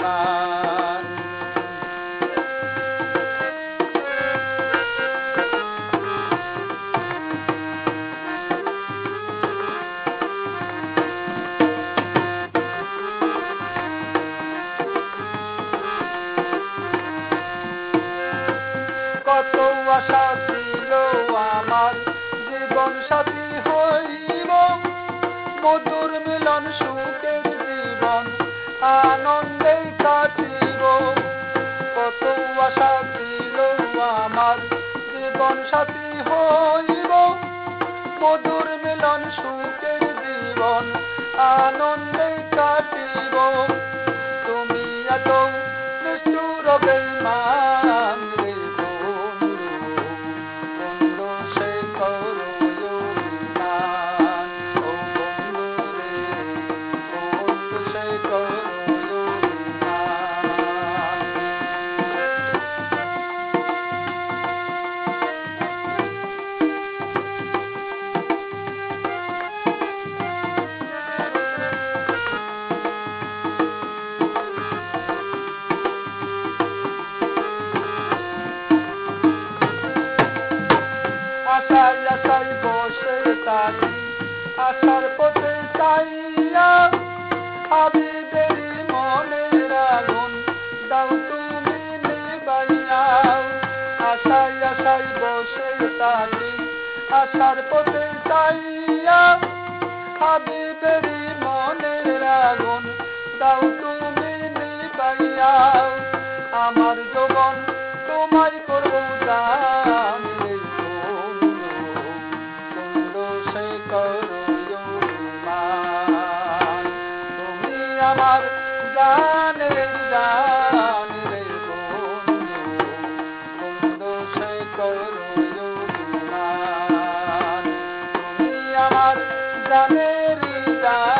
অভিমান। কত আশা ছিল আমার জীবন সাথী হইব, মধুর মিলন সুখের জীবন আনন্দে কাটিব। কত আশা ছিল আমার জীবন সাথী হইব, মধুর মিলন সুখের জীবন আনন্দে কাটিব। তুমি এত নিষ্ঠুর বেঈমান রে বন্ধু, বন্ধু সে করো অভিমান। ও বন্ধু রে, বন্ধু সে করো অভিমান। আশায় আশায় বসে থাকি, আশার পথে চাইয়া, হাবিবেরি মনের আগুন দাও তুমি নিবাইয়া। আশায় আশায় বসে থাকি, আশার পথে চাইয়া, হাবিবেরি মনের আগুন দাও তুমি নিবাইয়া। আমার যৌবন তোমায় করব দান রে বন্ধু, বন্ধু সে করো অভিমান। তুমি আমার জানের জান রে বন্ধু, বন্ধু সে করো অভিমান। তুমি আমার জানের জান।